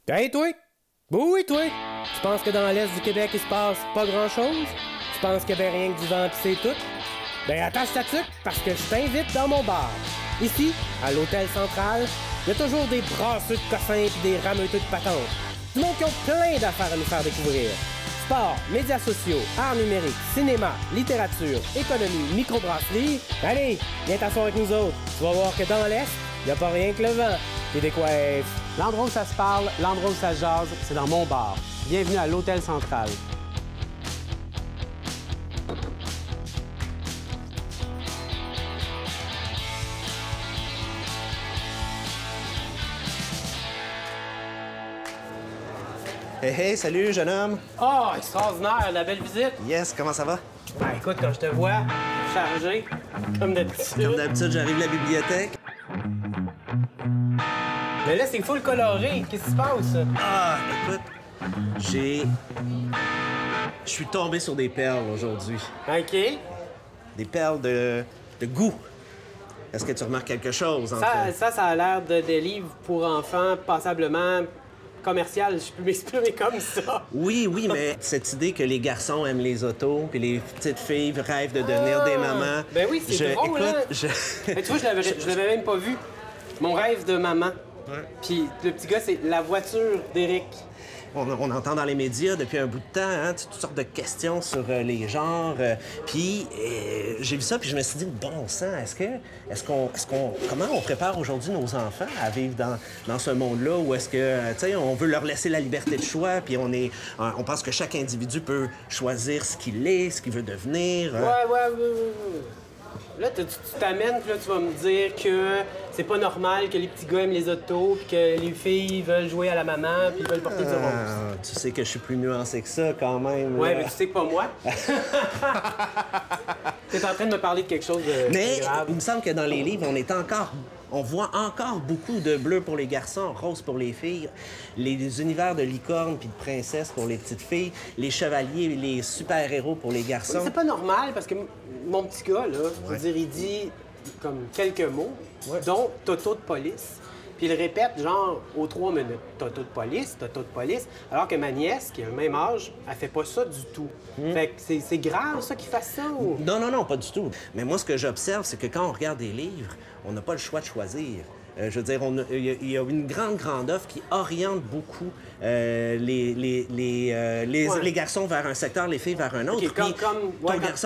Hey, toi! Oui, toi! Tu penses que dans l'Est du Québec, il se passe pas grand-chose? Tu penses qu'il y avait rien que du vent pis c'est tout? Ben attache ta tuque parce que je t'invite dans mon bar. Ici, à l'Hôtel Central, il y a toujours des brasseux de cossins pis des rameuteux de patentes. Du monde qui ont plein d'affaires à nous faire découvrir. Sport, médias sociaux, arts numériques, cinéma, littérature, économie, microbrasserie. Allez, viens t'asseoir avec nous autres. Tu vas voir que dans l'Est, il n'y a pas rien que le vent et des coiffes. L'endroit où ça se parle, l'endroit où ça se jase, c'est dans mon bar. Bienvenue à l'Hôtel Central. Hey, hey, salut, jeune homme. Oh, extraordinaire, la belle visite. Yes, comment ça va? Ben écoute, quand je te vois, chargé, comme d'habitude. Comme d'habitude, j'arrive à la bibliothèque. Mais là, c'est full coloré. Qu'est-ce qui se passe? Ah, écoute, je suis tombé sur des perles aujourd'hui. OK. Des perles de goût. Est-ce que tu remarques quelque chose entre... Ça a l'air des livres pour enfants passablement commercial. Je peux m'exprimer comme ça. Oui, mais cette idée que les garçons aiment les autos puis les petites filles rêvent de devenir des mamans... Ben oui, c'est drôle, écoute, hein? Mais tu vois, je l'avais même pas vu. Mon rêve de maman. Ouais. Puis le petit gars, c'est la voiture d'Éric. On entend dans les médias depuis un bout de temps, hein, toutes sortes de questions sur les genres. Puis j'ai vu ça, puis je me suis dit, bon sang, comment on prépare aujourd'hui nos enfants à vivre dans ce monde-là où est-ce que, tu sais, on veut leur laisser la liberté de choix, puis on pense que chaque individu peut choisir ce qu'il est, ce qu'il veut devenir. Ouais. Là, tu t'amènes, puis là, tu vas me dire que c'est pas normal que les petits gars aiment les autos, puis que les filles veulent jouer à la maman, puis ils veulent porter du rose. Tu sais que je suis plus nuancé que ça, quand même. Ouais, mais tu sais que pas moi. T'es en train de me parler de quelque chose de grave. Il me semble que dans les livres, on voit encore beaucoup de bleu pour les garçons, rose pour les filles, les univers de licorne puis de princesses pour les petites filles, les chevaliers, les super-héros pour les garçons. Oui, c'est pas normal parce que mon petit gars, là, je veux dire, il dit comme quelques mots, dont Toto de police. Puis il répète genre aux 3 minutes. Toto de police, alors que ma nièce, qui a le même âge, elle fait pas ça du tout. Fait que c'est grave, ça, qu'il fasse ça? Ou... Non, pas du tout. Mais moi, ce que j'observe, c'est que quand on regarde des livres, on n'a pas le choix de choisir. Je veux dire, il y a une grande offre qui oriente beaucoup les garçons vers un secteur, les filles vers un autre. Okay,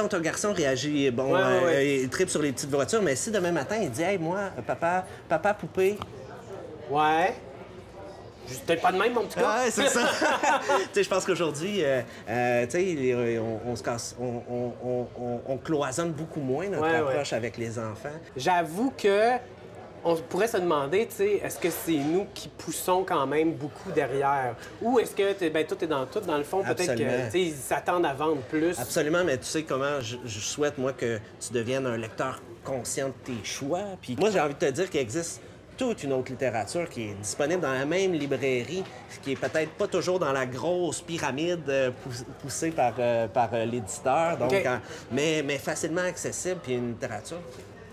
ton garçon réagit, il tripe sur les petites voitures, mais si demain matin, il dit « Hey, moi, papa poupée... » Ouais. Je suis peut-être pas de même, mon petit gars. Ouais, c'est ça. Tu sais, je pense qu'aujourd'hui, tu sais, on se casse, on cloisonne beaucoup moins notre approche avec les enfants. J'avoue que on pourrait se demander, tu sais, est-ce que c'est nous qui poussons quand même beaucoup derrière? Ou est-ce que, tout est dans tout, dans le fond, peut-être que, tu sais, ils s'attendent à vendre plus? Absolument, mais tu sais comment je souhaite, moi, que tu deviennes un lecteur conscient de tes choix. Puis moi, j'ai envie de te dire qu'il existe toute une autre littérature qui est disponible dans la même librairie, qui est peut-être pas toujours dans la grosse pyramide poussée par l'éditeur, donc, mais facilement accessible, puis une littérature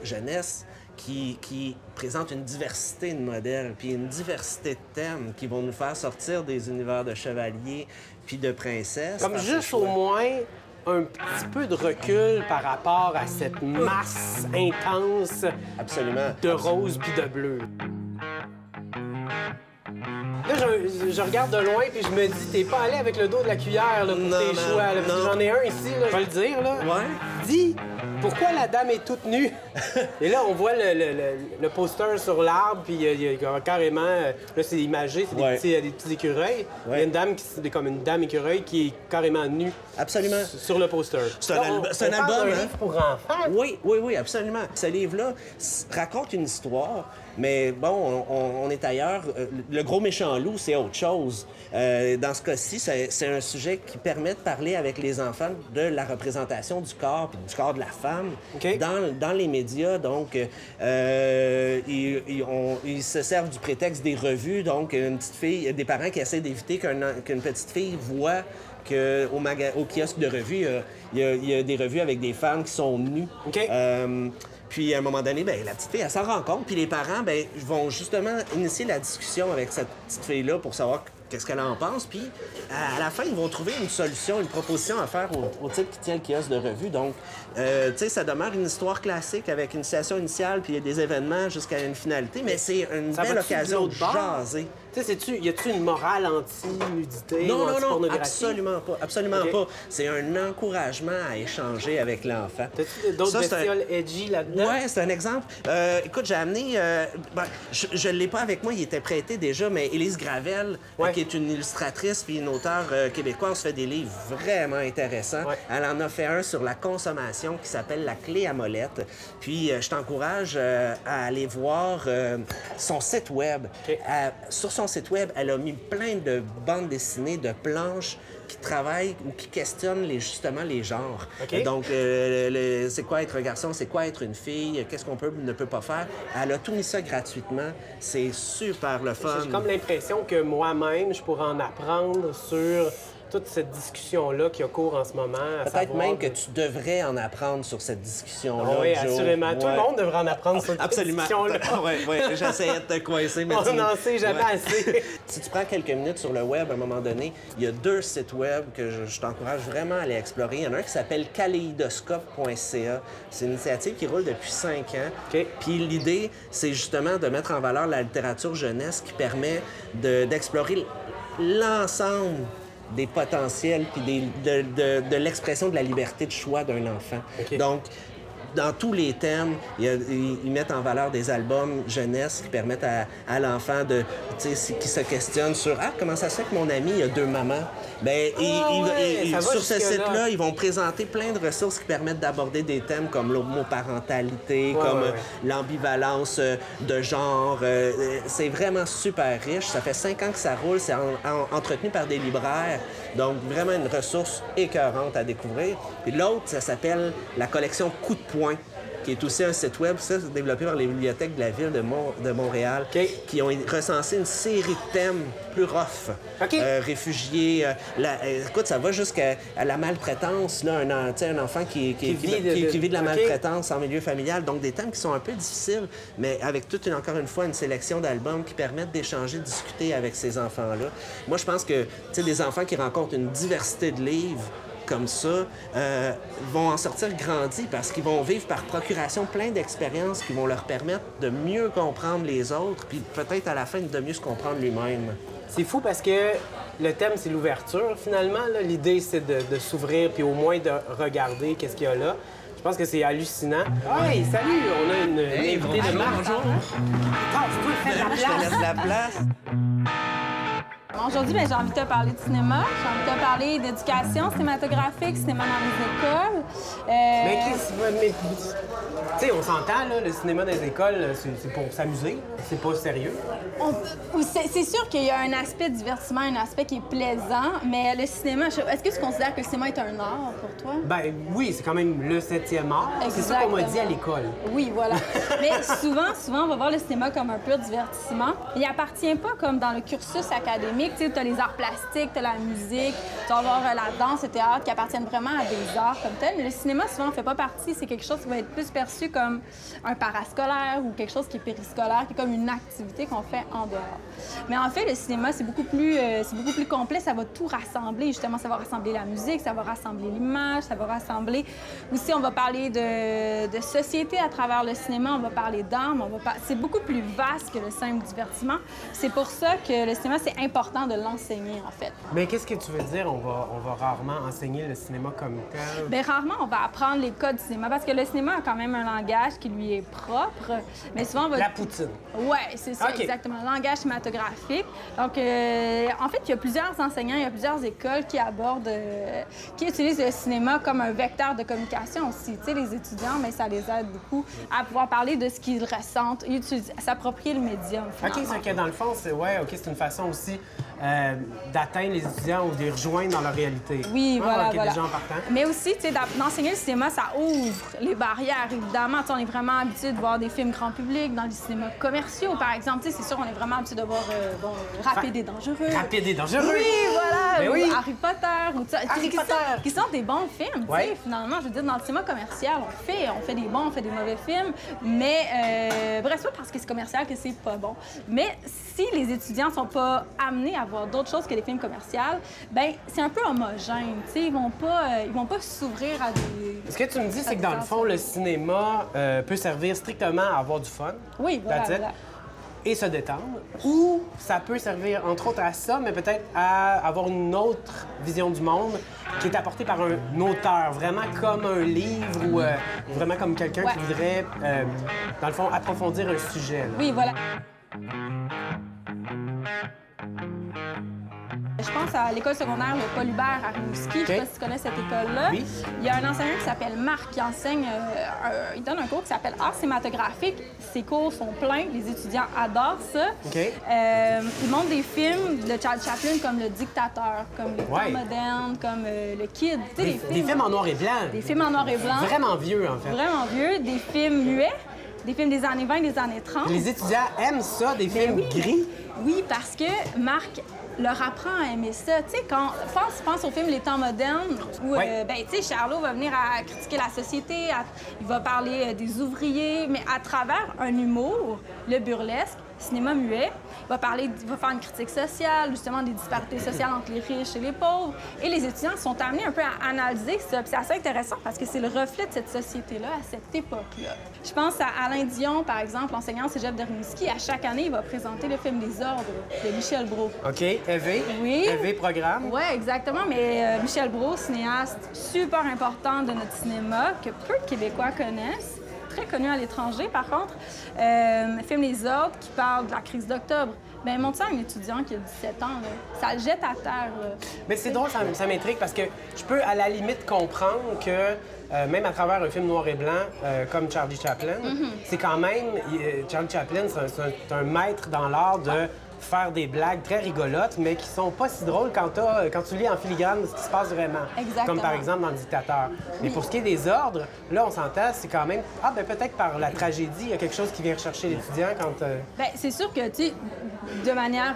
jeunesse qui présente une diversité de modèles, puis une diversité de thèmes qui vont nous faire sortir des univers de chevaliers puis de princesses. Comme juste au moins un petit peu de recul par rapport à cette masse intense de rose puis de bleu. Là, je regarde de loin puis je me dis, t'es pas allé avec le dos de la cuillère là, pour tes choix. Là, j'en ai un ici, là, je vais le dire. Là. Ouais. Dis, pourquoi la dame est toute nue? Et là, on voit le poster sur l'arbre, puis il y a carrément... Là, c'est imagé, c'est des petits écureuils. Il y a une dame, c'est comme une dame écureuil qui est carrément nue. Absolument. Sur le poster. C'est un album, livre pour enfants. Oui, absolument. Ce livre-là raconte une histoire, mais bon, on est ailleurs. Le gros méchant loup, c'est autre chose. Dans ce cas-ci, c'est un sujet qui permet de parler avec les enfants de la représentation du corps, puis du corps de la femme dans les médias. Donc, ils se servent du prétexte des revues. Donc, une petite fille, des parents qui essaient d'éviter qu'une petite fille voit qu'au kiosque de revues, il y a des revues avec des femmes qui sont nues. Puis, à un moment donné, la petite fille, elle s'en rend compte. Puis les parents, vont justement initier la discussion avec cette petite fille-là pour savoir qu'est-ce qu'elle en pense. Puis, à la fin, ils vont trouver une solution, une proposition à faire au type qui tient le kiosque de revue. Donc, tu sais, ça demeure une histoire classique avec une situation initiale, puis il y a des événements jusqu'à une finalité, mais c'est une belle occasion de jaser. Tu sais, y a-tu une morale anti-nudité ou anti-pornographie? Absolument pas. Absolument pas. C'est un encouragement à échanger avec l'enfant. T'as-tu d'autres bestioles edgy là-dedans? Oui, c'est un exemple. Écoute, j'ai amené... je ne l'ai pas avec moi, il était prêté déjà, mais Élise Gravel, qui est une illustratrice puis une auteure québécoise, fait des livres vraiment intéressants. Ouais. Elle en a fait un sur la consommation qui s'appelle La clé à molette. Puis, je t'encourage à aller voir son site web. Okay. Sur son site web, elle a mis plein de bandes dessinées, de planches qui travaillent ou qui questionnent justement les genres. Okay. Donc, c'est quoi être un garçon, c'est quoi être une fille, qu'est-ce qu'on peut ne peut pas faire. Elle a tout mis ça gratuitement. C'est super le fun. J'ai comme l'impression que moi-même, je pourrais en apprendre sur toute cette discussion-là qui a cours en ce moment. Peut-être même que tu devrais en apprendre sur cette discussion-là. Oui, assurément. Tout le monde devrait en apprendre sur cette discussion-là. Oui, j'essayais de te coincer, mais on n'en sait jamais assez. Si tu prends quelques minutes sur le web, à un moment donné, il y a 2 sites web que je t'encourage vraiment à aller explorer. Il y en a un qui s'appelle kaléidoscope.ca. C'est une initiative qui roule depuis 5 ans. Okay. Puis l'idée, c'est justement de mettre en valeur la littérature jeunesse qui permet d'explorer l'ensemble des potentiels puis de l'expression de la liberté de choix d'un enfant. Okay. Donc, dans tous les thèmes, ils mettent en valeur des albums jeunesse qui permettent à l'enfant qui se questionne sur « Ah, comment ça se fait que mon ami a 2 mamans? » Bien, sur ce site-là, ils vont présenter plein de ressources qui permettent d'aborder des thèmes comme l'homoparentalité, comme l'ambivalence de genre. C'est vraiment super riche. Ça fait 5 ans que ça roule. C'est entretenu par des libraires. Donc, vraiment une ressource écœurante à découvrir. Puis l'autre, ça s'appelle la collection Coup de poing, qui est aussi un site web, ça, c'est développé par les bibliothèques de la ville de Montréal, qui ont recensé une série de thèmes plus rough. Réfugiés. Écoute, ça va jusqu'à la maltraitance, là, un enfant qui vit de la maltraitance en milieu familial. Donc, des thèmes qui sont un peu difficiles, mais avec encore une fois, une sélection d'albums qui permettent d'échanger, de discuter avec ces enfants-là. Moi, je pense que, des enfants qui rencontrent une diversité de livres comme ça, vont en sortir grandis parce qu'ils vont vivre par procuration plein d'expériences qui vont leur permettre de mieux comprendre les autres, puis peut-être à la fin de mieux se comprendre lui-même. C'est fou parce que le thème, c'est l'ouverture, finalement. L'idée, c'est de s'ouvrir puis au moins de regarder qu'est-ce qu'il y a là. Je pense que c'est hallucinant. Hey, salut! On a une invitée de marque. Bonjour! Je peux faire la place? Je te laisse la place. Aujourd'hui, j'ai envie de te parler de cinéma, j'ai envie de te parler d'éducation cinématographique, cinéma dans les écoles. Tu sais, on s'entend, là, le cinéma dans les écoles, c'est pour s'amuser, c'est pas sérieux. C'est sûr qu'il y a un aspect divertissement, un aspect qui est plaisant, mais le cinéma, est-ce que tu considères que le cinéma est un art pour toi? Ben oui, c'est quand même le 7e art. C'est ça qu'on m'a dit à l'école. Oui, voilà. Mais souvent, on va voir le cinéma comme un pur divertissement. Il appartient pas comme dans le cursus académique. Tu as les arts plastiques, tu as la musique, tu vas avoir la danse, le théâtre qui appartiennent vraiment à des arts comme tel. Mais le cinéma, souvent, ne fait pas partie. C'est quelque chose qui va être plus perçu comme un parascolaire ou quelque chose qui est périscolaire, qui est comme une activité qu'on fait en dehors. Mais en fait, le cinéma, c'est beaucoup plus complet. Ça va tout rassembler. Justement, ça va rassembler la musique, ça va rassembler l'image, ça va rassembler... Aussi, on va parler de société à travers le cinéma, on va parler d'armes, c'est beaucoup plus vaste que le simple divertissement. C'est pour ça que le cinéma, c'est important de l'enseigner, en fait. Mais qu'est-ce que tu veux dire, on va rarement enseigner le cinéma comme tel? Bien, rarement, on va apprendre les codes du cinéma, parce que le cinéma a quand même un langage qui lui est propre, mais souvent, on va... La poutine. Oui, c'est ça, exactement. Le langage cinématographique. Donc, en fait, il y a plusieurs enseignants, il y a plusieurs écoles qui abordent, qui utilisent le cinéma comme un vecteur de communication aussi. Tu sais, les étudiants, mais ça les aide beaucoup à pouvoir parler de ce qu'ils ressentent, s'approprier le médium. OK, c'est que dans le fond, c'est une façon aussi d'atteindre les étudiants ou de les rejoindre dans leur réalité. Oui, voilà. Déjà en partant. Mais aussi, tu sais, d'enseigner le cinéma, ça ouvre les barrières, évidemment. T'sais, on est vraiment habitué de voir des films grand public dans les cinémas commerciaux, par exemple. C'est sûr, on est vraiment habitué de voir Rapide et dangereux. Rapide et dangereux! Oui, voilà! Ben ou oui. Harry Potter, ou Harry Potter. qui sont des bons films. tu Ouais. sais. Finalement, je veux dire, dans le cinéma commercial, on fait des bons, on fait des mauvais films, mais bref, c'est pas parce que c'est commercial que c'est pas bon. Mais si les étudiants sont pas amenés à voir d'autres choses que les films commerciaux, ben c'est un peu homogène. Tu sais, ils vont pas s'ouvrir à des. Ce que tu me dis, c'est que dans le fond, le cinéma peut servir strictement à avoir du fun. Oui, voilà. That's it. voilà. Et se détendre, ou ça peut servir entre autres à ça, mais peut-être à avoir une autre vision du monde qui est apportée par un auteur, vraiment comme un livre ou vraiment comme quelqu'un Ouais. qui voudrait, dans le fond, approfondir un sujet. Là. Oui, voilà. Je pense à l'école secondaire, le Paul Hubert à Rimouski. Je sais OK. pas si tu connais cette école-là. Oui. Il y a un enseignant qui s'appelle Marc qui enseigne, il donne un cours qui s'appelle Art cinématographique. Ses cours sont pleins, les étudiants adorent ça. OK. Il montre des films de Charles Chaplin comme Le Dictateur, comme Les Ouais. Temps modernes, comme Le Kid. Tu sais, Des films en noir et blanc. Des films en noir et blanc. Vraiment vieux, en fait. Vraiment vieux. Des films muets. Des films des années 20, des années 30. Les étudiants aiment ça, des films oui. gris. Oui, parce que Marc leur apprend à aimer ça. Tu sais, quand pense au film Les Temps modernes, où, Ouais. ben, tu sais, Charlot va venir à critiquer la société, il va parler des ouvriers, mais à travers un humour, le burlesque, cinéma muet, il va faire une critique sociale, justement, des disparités sociales entre les riches et les pauvres. Et les étudiants sont amenés un peu à analyser ça. Puis c'est assez intéressant parce que c'est le reflet de cette société-là à cette époque-là. Je pense à Alain Dion, par exemple, enseignant au cégep de Rimouski. À chaque année, il va présenter le film Les Ordres de Michel Brault. OK, EV. Oui. EV programme. Oui, exactement. Mais Michel Brault, cinéaste super important de notre cinéma, que peu de Québécois connaissent, très connu à l'étranger, par contre, film Les Ordres, qui parle de la crise d'octobre. Bien, montre ça à un étudiant qui a 17 ans, là. Ça le jette à terre, là. Mais c'est drôle, ça m'intrigue parce que je peux à la limite comprendre que même à travers un film noir et blanc comme Charlie Chaplin, c'est quand même... Charlie Chaplin, c'est un maître dans l'art de faire des blagues très rigolotes, mais qui sont pas si drôles quand tu lis en filigrane ce qui se passe vraiment. Exactement. Comme par exemple dans Le Dictateur. Mais pour ce qui est des ordres, là, on s'entend, c'est quand même... Ah, ben peut-être par la tragédie, il y a quelque chose qui vient rechercher l'étudiant quand... Bien, c'est sûr que, tu sais, de manière,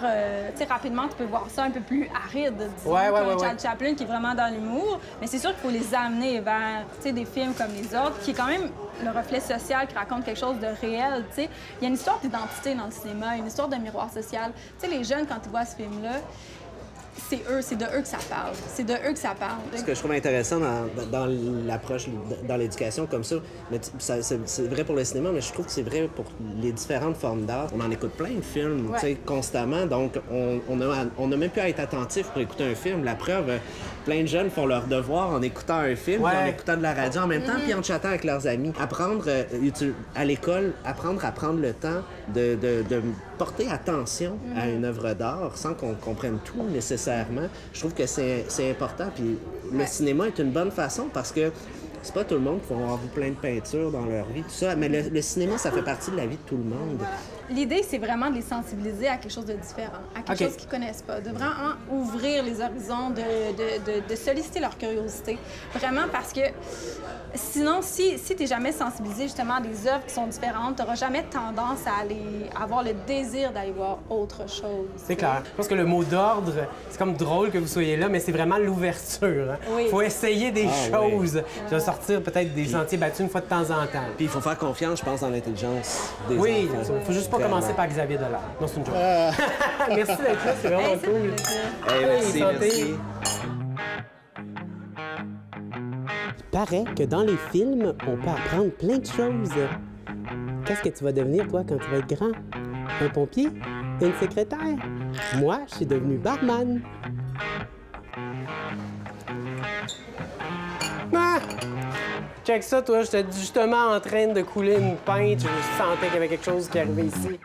tu sais, rapidement, tu peux voir ça un peu plus aride, disons, Ouais, comme ouais. Charles Chaplin, qui est vraiment dans l'humour. Mais c'est sûr qu'il faut les amener vers, tu sais, des films comme Les Autres, qui est quand même le reflet social, qui raconte quelque chose de réel, tu sais. Il y a une histoire d'identité dans le cinéma, une histoire de miroir social. Tu sais, les jeunes, quand ils voient ce film-là, c'est de eux que ça parle. C'est de eux que ça parle. Ce que je trouve intéressant dans l'approche, dans l'éducation comme ça, mais c'est vrai pour le cinéma, mais je trouve que c'est vrai pour les différentes formes d'art. On en écoute plein de films, Ouais. tu sais, constamment, donc on a même pu être attentif pour écouter un film. La preuve, plein de jeunes font leur devoir en écoutant un film, Ouais. puis en écoutant de la radio en même temps, puis en chattant avec leurs amis. Apprendre à l'école, apprendre à prendre le temps de porter attention à une œuvre d'art sans qu'on comprenne tout nécessairement. Je trouve que c'est important. Puis le cinéma est une bonne façon parce que c'est pas tout le monde qui va avoir vu plein de peintures dans leur vie, tout ça. Mais le cinéma, ça fait partie de la vie de tout le monde. L'idée, c'est vraiment de les sensibiliser à quelque chose de différent, à quelque OK. chose qu'ils connaissent pas, de vraiment ouvrir les horizons, de solliciter leur curiosité. Vraiment parce que sinon, si tu n'es jamais sensibilisé justement à des œuvres qui sont différentes, tu n'auras jamais tendance à avoir le désir d'aller voir autre chose. C'est clair. Je pense que le mot d'ordre, c'est comme drôle que vous soyez là, mais c'est vraiment l'ouverture. Il Oui. faut essayer des Ah, choses. De sortir peut-être des sentiers battus une fois de temps en temps. Puis il faut faire confiance, je pense, dans l'intelligence des Oui, enfants. il faut juste pas Vraiment. commencer par Xavier Dollard. Non, c'est une joke. Merci d'être là, c'est vraiment Hey, ça me cool. fait plaisir. Hey, merci, santé. merci. Il paraît que dans les films, on peut apprendre plein de choses. Qu'est-ce que tu vas devenir, toi, quand tu vas être grand? Un pompier? Une secrétaire? Moi, je suis devenu barman. Ah! Check ça, toi, j'étais justement en train de couler une pinte. Je sentais qu'il y avait quelque chose qui arrivait ici.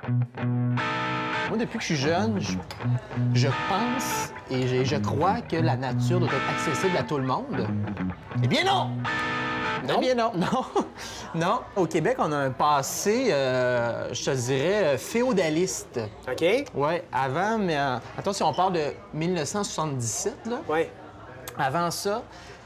Moi, depuis que je suis jeune, je pense et je crois que la nature doit être accessible à tout le monde. Eh bien non! Eh bien non, non. Non. Au Québec, on a un passé, je te dirais, féodaliste. OK? Ouais, avant, mais attends, si on parle de 1977, là, Oui. avant ça,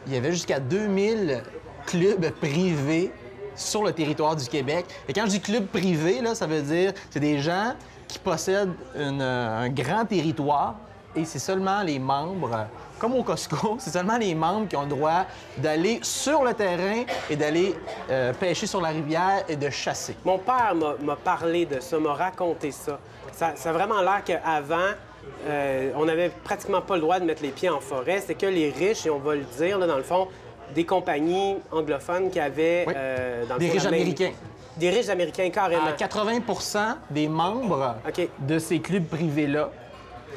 il y avait jusqu'à 2000 clubs privés sur le territoire du Québec. Et quand je dis club privé, là, ça veut dire c'est des gens qui possèdent un grand territoire et c'est seulement les membres, comme au Costco, c'est seulement les membres qui ont le droit d'aller sur le terrain et d'aller pêcher sur la rivière et de chasser. Mon père m'a parlé de ça, m'a raconté ça. Ça a vraiment l'air qu'avant, on n'avait pratiquement pas le droit de mettre les pieds en forêt. C'est que les riches, et on va le dire, là, dans le fond, des compagnies anglophones qui avaient... Oui. Dans le Des fond, riches la même- américains. Des riches américains, carrément. 80 des membres OK. de ces clubs privés-là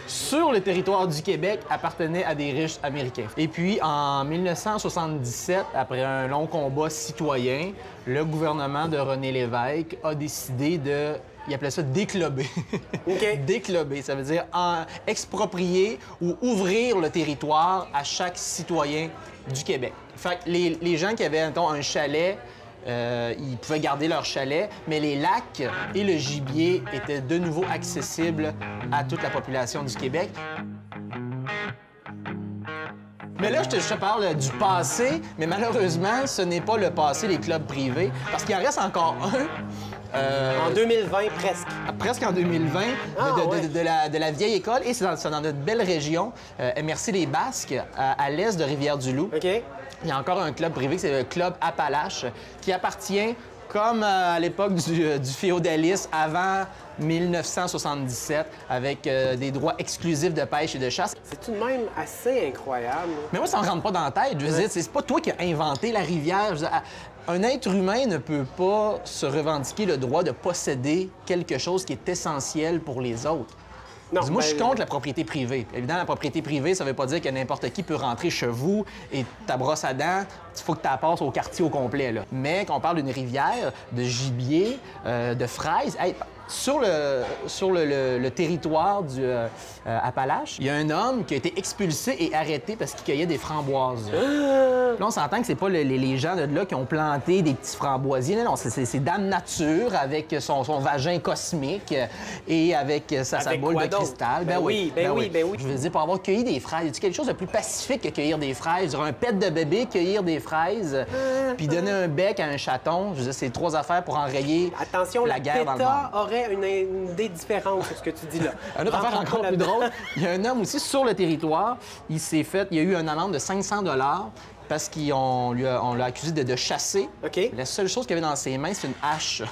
sur le territoire du Québec appartenaient à des riches américains. Et puis, en 1977, après un long combat citoyen, le gouvernement de René Lévesque a décidé de... Il appelait ça déclober. OK. Déclober, ça veut dire exproprier ou ouvrir le territoire à chaque citoyen du Québec. Fait que les gens qui avaient, mettons, un chalet, ils pouvaient garder leur chalet, mais les lacs et le gibier étaient de nouveau accessibles à toute la population du Québec. Mais là, je te parle du passé, mais malheureusement, ce n'est pas le passé des clubs privés, parce qu'il en reste encore un. En 2020, presque. Presque en 2020, de la vieille école, et c'est dans notre belle région, MRC-les-Basques, à l'est de Rivière-du-Loup. OK. Il y a encore un club privé, c'est le Club Appalache, qui appartient, comme à l'époque du féodalisme, avant 1977, avec des droits exclusifs de pêche et de chasse. C'est tout de même assez incroyable. Mais moi, ça ne me rentre pas dans la tête. Je veux dire, c'est pas toi qui as inventé la rivière. Je veux dire, un être humain ne peut pas se revendiquer le droit de posséder quelque chose qui est essentiel pour les autres. Non, Moi, je suis ben, contre la propriété privée. Évidemment, la propriété privée, ça veut pas dire que n'importe qui peut rentrer chez vous et ta brosse à dents, il faut que tu la passes au quartier au complet, là. Mais quand on parle d'une rivière, de gibier, de fraises, hey, sur le territoire du Appalache, il y a un homme qui a été expulsé et arrêté parce qu'il cueillait des framboises. Là, on s'entend que c'est pas les gens de là qui ont planté des petits framboisiers. Non, c'est Dame Nature avec son vagin cosmique et avec sa Avec boule quoi de donc? cristal. Ben oui, ben oui. Je veux dire, pour avoir cueilli des fraises, y a quelque chose de plus pacifique que cueillir des fraises? Sur un pet de bébé, cueillir des fraises, puis donner un bec à un chaton, je veux dire, c'est 3 affaires pour enrayer Attention, la la guerre dans le PETA monde. aurait une idée différente sur ce que tu dis là. Une autre affaire encore plus drôle, il y a un homme aussi sur le territoire, il y a eu une amende de 500 parce qu'on l'a accusé de chasser. OK. La seule chose qu'il avait dans ses mains, c'est une hache.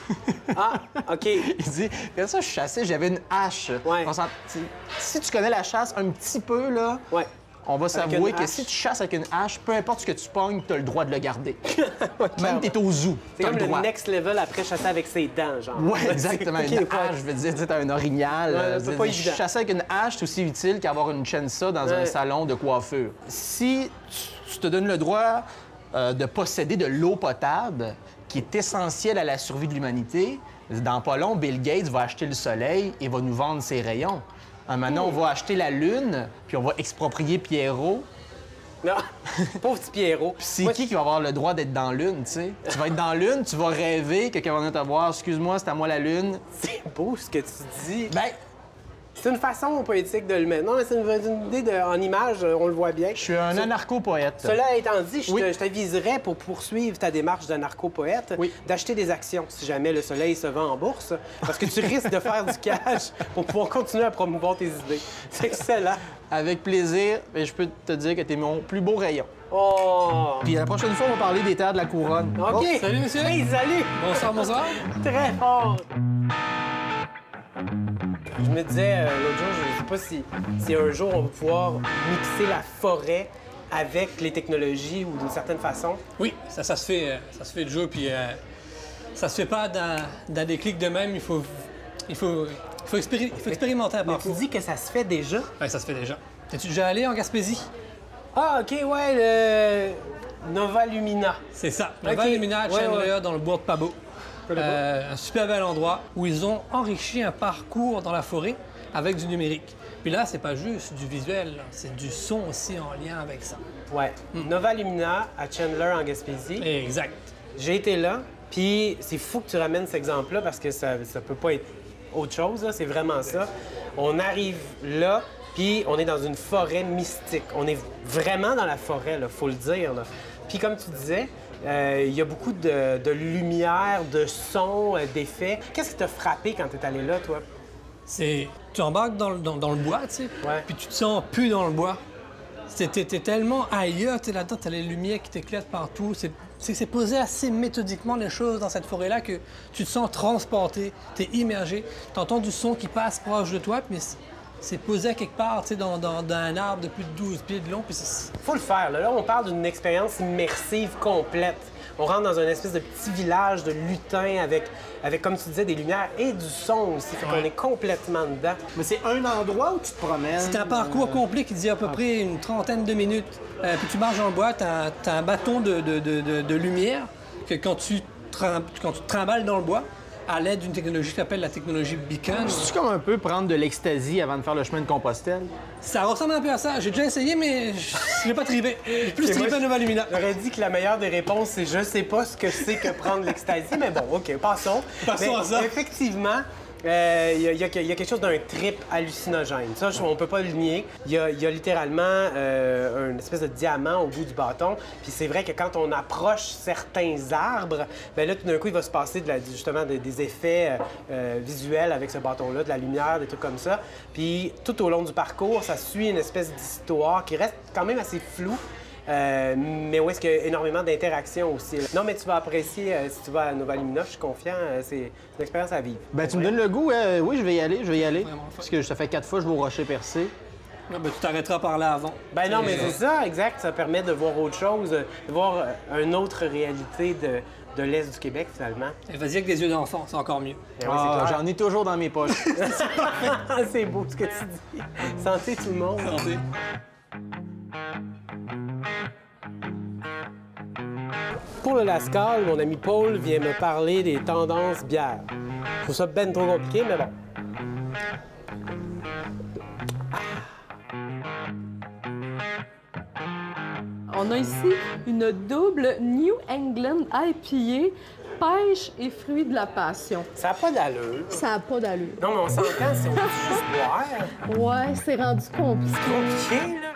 Ah, OK. Il dit, quand ça, je chassais, j'avais une hache. Ouais. Si tu connais la chasse un petit peu, là, Ouais. on va s'avouer une que hache. si tu chasses avec une hache, peu importe ce que tu pognes, tu as le droit de le garder. Même t'es au zoo, C'est t'as comme le le droit. next level après chasser avec ses dents, genre. Oui, exactement. OK, Une ouais. hache, je veux dire, tu sais, t'as un orignal. Ouais, c'est pas évident. Chasser avec une hache, c'est aussi utile qu'avoir une chainsaw dans un Ouais. salon de coiffure. Si tu te donnes le droit de posséder de l'eau potable, qui est essentielle à la survie de l'humanité, dans pas long, Bill Gates va acheter le soleil et va nous vendre ses rayons. Maintenant, on va acheter la Lune, puis on va exproprier Pierrot. Non, pauvre petit Pierrot. C'est Moi, qui va avoir le droit d'être dans Lune, tu sais? Tu vas être dans Lune, tu vas rêver que quelqu'un va venir te voir. Excuse-moi, c'est à moi la Lune. C'est beau ce que tu dis. Ben, C'est une façon poétique de le mettre. Non, mais c'est une idée en image, on le voit bien. je suis un anarcho-poète. Cela étant dit, Oui. je t'aviserais pour poursuivre ta démarche d'anarcho-poète Oui. d'acheter des actions si jamais le soleil se vend en bourse, parce que tu risques de faire du cash pour pouvoir continuer à promouvoir tes idées. C'est excellent. Avec plaisir, mais je peux te dire que t'es mon plus beau rayon. Oh! Puis la prochaine fois, on va parler des terres de la couronne. OK. Salut, monsieur. Hey, salut! Bonsoir, bonsoir. Très fort! Je me disais l'autre jour, je ne sais pas si un jour on va pouvoir mixer la forêt avec les technologies ou d'une certaine façon. Oui, ça se fait de jeu, puis ça se fait pas dans des clics de même. Il faut expérimenter à Mais part. tu dis que ça se fait déjà? Ouais, ça se fait déjà. Es-tu déjà allé en Gaspésie? Ah, OK, ouais, le Nova Lumina. C'est ça. Le Ok. Val Lumina à Ouais, Chandler, ouais. dans le bois de Pabot. Un super bel endroit où ils ont enrichi un parcours dans la forêt avec du numérique. Puis là, c'est pas juste du visuel, là, c'est du son aussi en lien avec ça. Ouais. Nova Lumina à Chandler, en Gaspésie. Exact. J'ai été là, puis c'est fou que tu ramènes cet exemple-là parce que ça peut pas être autre chose, là. C'est vraiment ça. On arrive là, puis on est dans une forêt mystique. On est vraiment dans la forêt, là, faut le dire, là. Puis comme tu disais, il y a beaucoup de lumière, de son, d'effets. Qu'est-ce qui t'a frappé quand tu es allé là, toi? Tu embarques dans le bois, tu sais, Ouais. puis tu te sens plus dans le bois. T'es tellement ailleurs, tu là-dedans, t'as les lumières qui t'éclatent partout. C'est posé assez méthodiquement les choses dans cette forêt-là que tu te sens transporté, t'es immergé, t'entends du son qui passe proche de toi, mais c'est posé à quelque part, tu sais, dans un arbre de plus de 12 pieds de long, puis Faut le faire. Là, on parle d'une expérience immersive complète. On rentre dans une espèce de petit village de lutins avec, comme tu disais, des lumières et du son aussi. Fait qu'on est complètement dedans. Mais c'est un endroit où tu te promènes. c'est un parcours complet qui dit à peu près une trentaine de minutes. Puis tu marches dans le bois, t'as un bâton de lumière que quand tu te trimbales dans le bois, à l'aide d'une technologie qui s'appelle la technologie Beacon. C'est comme un peu prendre de l'ecstasy avant de faire le chemin de Compostelle. Ça ressemble un peu à ça. J'ai déjà essayé, mais je l'ai pas tripé. J'ai plus Et moi, trippé à Nova Lumina. J'aurais dit que la meilleure des réponses, c'est je sais pas ce que c'est que prendre l'ecstasy, mais bon, OK, passons. Passons à ça. Effectivement, il y a quelque chose d'un trip hallucinogène. Ça, on peut pas le nier. Il y a littéralement une espèce de diamant au bout du bâton. Puis c'est vrai que quand on approche certains arbres, bien là, tout d'un coup, il va se passer justement des effets visuels avec ce bâton-là, de la lumière, des trucs comme ça. Puis tout au long du parcours, ça suit une espèce d'histoire qui reste quand même assez floue. Mais où est-ce qu'il y a énormément d'interactions aussi. Là. Non, mais tu vas apprécier si tu vas à Nova Lumina, je suis confiant, c'est une expérience à vivre. Ben, tu me donnes le goût, oui, je vais y aller. Vraiment. Parce que ça fait 4 fois que je vais au rocher percé. Non, ben, tu t'arrêteras par là avant. Ben non, mais c'est ça, exact. Ça permet de voir autre chose, de voir une autre réalité de l'Est du Québec, finalement. Et vas-y avec des yeux d'enfant, c'est encore mieux. Eh oui, c'est clair. J'en ai toujours dans mes poches. C'est beau ce que tu dis. Santé tout le monde. Santé. Pour le Lascaux, mon ami Paul vient me parler des tendances bières. Je trouve ça ben trop compliqué, mais bon. On a ici une double New England IPA, pêche et fruits de la passion. Ça n'a pas d'allure. Ça n'a pas d'allure. Non, mais on s'entend, si on peut juste boire. Ouais, c'est rendu compliqué. Compliqué, là.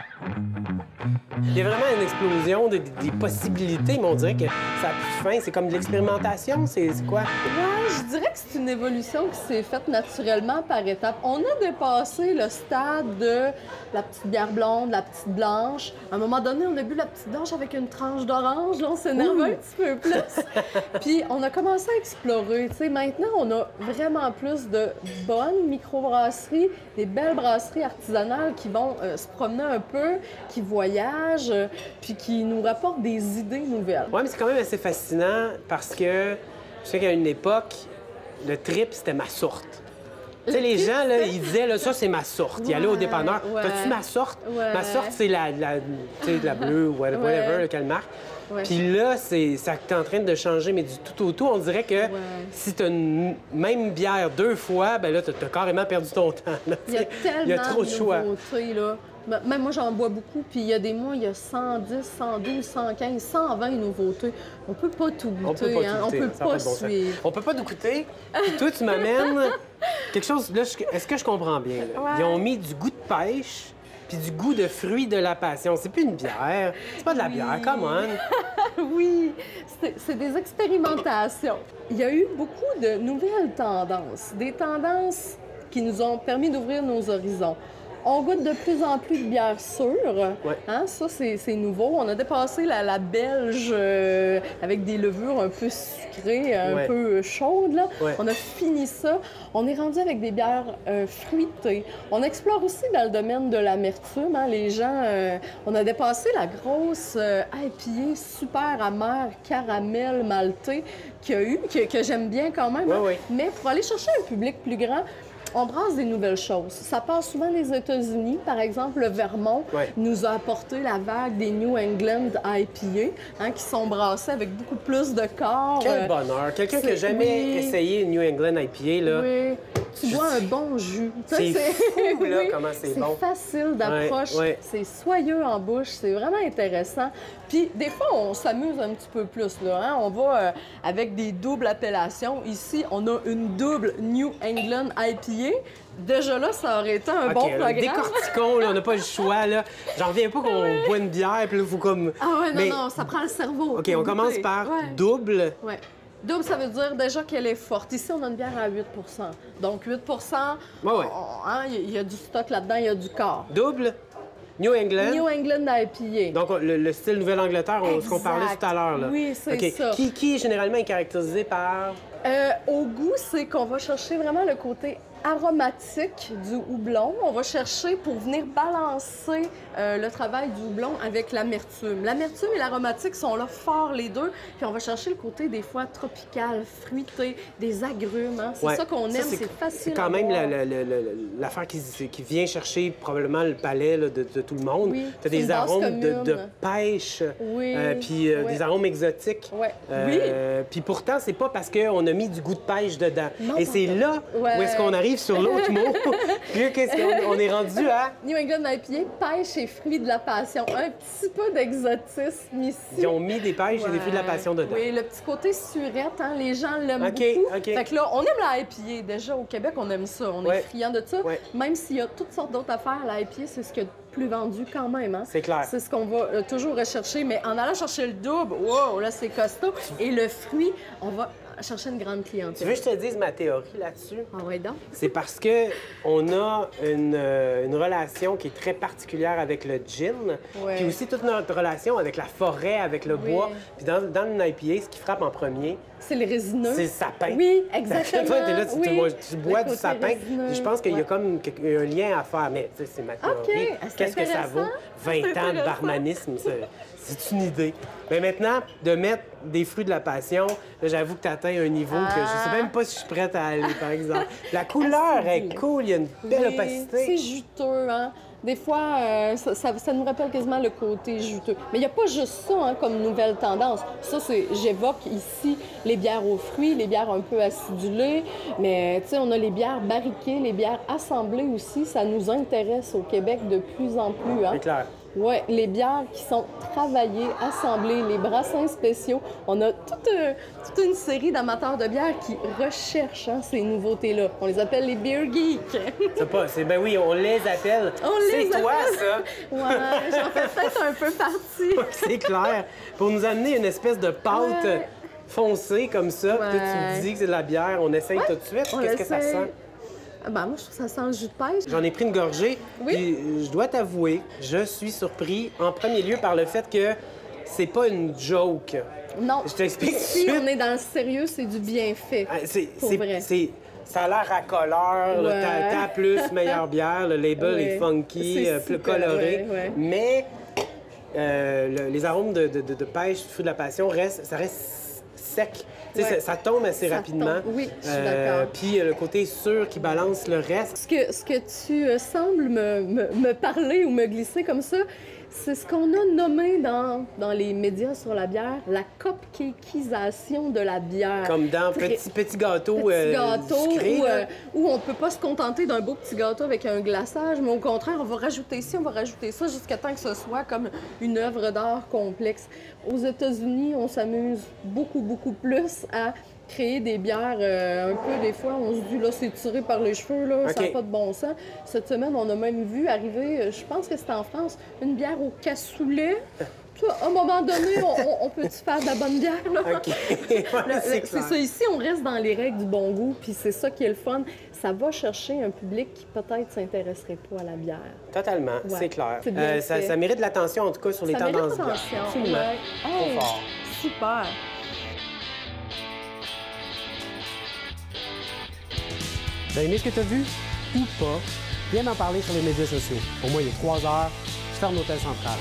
Il y a vraiment une explosion des possibilités, mais on dirait que ça n'a plus de fin. C'est comme de l'expérimentation, c'est quoi? Ouais, je dirais que c'est une évolution qui s'est faite naturellement par étapes. On a dépassé le stade de la petite bière blonde, la petite blanche. À un moment donné, on a bu la petite blanche avec une tranche d'orange. Là, on s'énerve un petit peu plus. Puis on a commencé à explorer. Tu sais, maintenant, on a vraiment plus de bonnes microbrasseries, des belles brasseries artisanales qui vont se promener un peu, qui voyagent, puis qui nous rapportent des idées nouvelles. Oui, mais c'est quand même assez fascinant parce que je sais qu'à une époque, le trip, c'était ma sorte. Tu sais, les gens, là, ils disaient, là, ça, c'est ma sorte. Ils allaient au dépanneur. ouais. T'as-tu ma sorte? Ouais. Ma sorte, c'est la bleue ou whatever, là, quelle marque. Ouais. Puis là, ça t'es en train de changer, mais du tout au tout. On dirait que si t'as une même bière 2 fois, ben là, t'as carrément perdu ton temps. Là, Il y a tellement il y a trop de choix. nouveautés, là. Même moi, j'en bois beaucoup, puis il y a des mois, il y a 110, 112, 115, 120 nouveautés. On peut pas tout goûter, On peut pas hein? tout On goûter, peut ça a pas de bon sens. suivre. On peut pas tout goûter. Puis toi, tu m'amènes quelque chose... Là, est-ce que je comprends bien? Là? Ouais. Ils ont mis du goût de pêche puis du goût de fruits de la passion. C'est plus une bière. C'est pas de la bière, come on. Oui, c'est des expérimentations. Il y a eu beaucoup de nouvelles tendances, des tendances qui nous ont permis d'ouvrir nos horizons. On goûte de plus en plus de bières sûres. Ouais. Hein? Ça, c'est nouveau. On a dépassé la belge avec des levures un peu sucrées, un Ouais. peu chaudes. Là. Ouais. On a fini ça. On est rendu avec des bières fruitées. On explore aussi dans le domaine de l'amertume. Hein? Les gens... on a dépassé la grosse IPA super amère, caramel maltais qu'il y a eu, que j'aime bien quand même. Ouais, hein? ouais. Mais pour aller chercher un public plus grand, on brasse des nouvelles choses. Ça passe souvent des États-Unis. Par exemple, le Vermont Ouais. nous a apporté la vague des New England IPA, hein, qui sont brassés avec beaucoup plus de corps. Quel bonheur. Quelqu'un qui n'a c'est- jamais oui. essayé une New England IPA, là. Oui. Tu bois un bon jus. Ça, C'est fou, là, comment c'est bon. C'est facile d'approche, Ouais, ouais. c'est soyeux en bouche, c'est vraiment intéressant. Puis des fois, on s'amuse un petit peu plus. Là, hein? On va avec des doubles appellations. Ici, on a une double New England IPA. Déjà là, ça aurait été un bon OK, là, programme. décortiquons, là, on n'a pas le choix, là. J'en reviens pas qu'on boit une bière, puis là, il faut comme... Ah ouais, non, Mais- non, ça prend le cerveau. OK, on commence par Ouais. double. Ouais. Double, ça veut dire déjà qu'elle est forte. Ici, on a une bière à 8 Donc, 8 Ouais. il y a du stock là-dedans, il y a du corps. Double, New England. New England IPA. Donc, le style Nouvelle-Angleterre, ce qu'on parlait tout à l'heure. Là. Oui, c'est ça. Qui généralement est caractérisé par... Au goût, c'est qu'on va chercher vraiment le côté aromatique du houblon. On va chercher pour venir balancer le travail du houblon avec l'amertume. L'amertume et l'aromatique sont là forts les deux. Puis on va chercher le côté des fois tropical, fruité, des agrumes. Hein. C'est ça qu'on aime, c'est facile. C'est quand même l'affaire qui vient chercher probablement le palais là, de tout le monde. Oui, tu as des arômes de pêche, puis des arômes exotiques. Oui. Puis pourtant, c'est pas parce qu'on a mis du goût de pêche dedans. Non, et c'est là où est-ce qu'on arrive sur l'autre mot. Puis là, qu'est-ce qu'on est rendu à? New England IPA, pêche et fruits de la passion. Un petit peu d'exotisme ici. Ils ont mis des pêches et des fruits de la passion dedans. Oui, le petit côté surette, hein, les gens l'aiment beaucoup. Fait que là, on aime la IPA. Déjà, au Québec, on aime ça. On est friands de ça. Même s'il y a toutes sortes d'autres affaires, la IPA, c'est ce qu'il y a de plus vendu quand même. Hein. C'est clair. C'est ce qu'on va toujours rechercher. Mais en allant chercher le double, wow, là, c'est costaud. Et le fruit, on va chercher une grande clientèle. Tu veux que je te dise ma théorie là-dessus? Ah oui, donc? C'est parce que on a une relation qui est très particulière avec le gin, puis aussi toute notre relation avec la forêt, avec le bois. Puis dans une IPA, ce qui frappe en premier, c'est les résineux. C'est le sapin. Oui, exactement. Toi, t'es là, tu bois du sapin. Résineux. Je pense qu'il y a comme un lien à faire, mais c'est ma théorie. Qu'est-ce que ça vaut? 20 ans de barmanisme, c'est une idée. Mais maintenant, de mettre des fruits de la passion, là, j'avoue que tu atteins un niveau que je sais même pas si je suis prête à aller, par exemple. La couleur est cool, il y a une belle opacité. C'est juteux, hein? Des fois, ça nous rappelle quasiment le côté juteux. Mais il n'y a pas juste ça hein, comme nouvelle tendance. Ça, j'évoque ici les bières aux fruits, les bières un peu acidulées. Mais tu sais, on a les bières barriquées, les bières assemblées aussi. Ça nous intéresse au Québec de plus en plus. Hein? C'est clair. Oui, les bières qui sont travaillées, assemblées, les brassins spéciaux. On a toute une série d'amateurs de bières qui recherchent hein, ces nouveautés-là. On les appelle les beer geeks. Ben oui, on les appelle. C'est toi, ça! Ouais, j'en fais peut-être un peu partie. C'est clair. Pour nous amener une espèce de pâte foncée comme ça, puis tu me dis que c'est de la bière, on essaye tout de suite. Qu'est-ce que ça sent? Ben, moi, je trouve que ça sent le jus de pêche. J'en ai pris une gorgée. Puis je dois t'avouer, je suis surpris en premier lieu par le fait que c'est pas une joke. Non. Je t'explique tout de Si suite. on est dans le sérieux, c'est du bien fait. Pour vrai. Ça a l'air racoleur, ta plus meilleure bière, le label est funky, plus coloré. Mais les arômes de pêche, fruits de la passion, ça reste sec. Ça tombe assez rapidement. Oui, je suis d'accord. Puis le côté sûr qui balance le reste. Ce que tu sembles me parler ou me glisser comme ça, c'est ce qu'on a nommé dans les médias sur la bière, la cupcakeisation de la bière. Comme dans petit gâteau sucré, où on peut pas se contenter d'un beau petit gâteau avec un glaçage, mais au contraire, on va rajouter ci, on va rajouter ça, jusqu'à temps que ce soit comme une œuvre d'art complexe. Aux États-Unis, on s'amuse beaucoup, beaucoup plus à créer des bières un peu, des fois, on se dit, là, c'est tiré par les cheveux, là, ça n'a pas de bon sens. Cette semaine, on a même vu arriver, je pense que c'était en France, une bière au cassoulet. À un moment donné, on peut-tu faire de la bonne bière, là? C'est ça, ici, on reste dans les règles du bon goût, puis c'est ça qui est le fun. Ça va chercher un public qui peut-être s'intéresserait pas à la bière. Totalement, c'est clair. Ça mérite de l'attention, en tout cas, sur les tendances bières. Absolument. Trop fort. Super. T'as aimé ce que t'as vu? Ou pas? Viens m'en parler sur les médias sociaux. Pour moi, il est 3 heures. Je ferme l'hôtel central.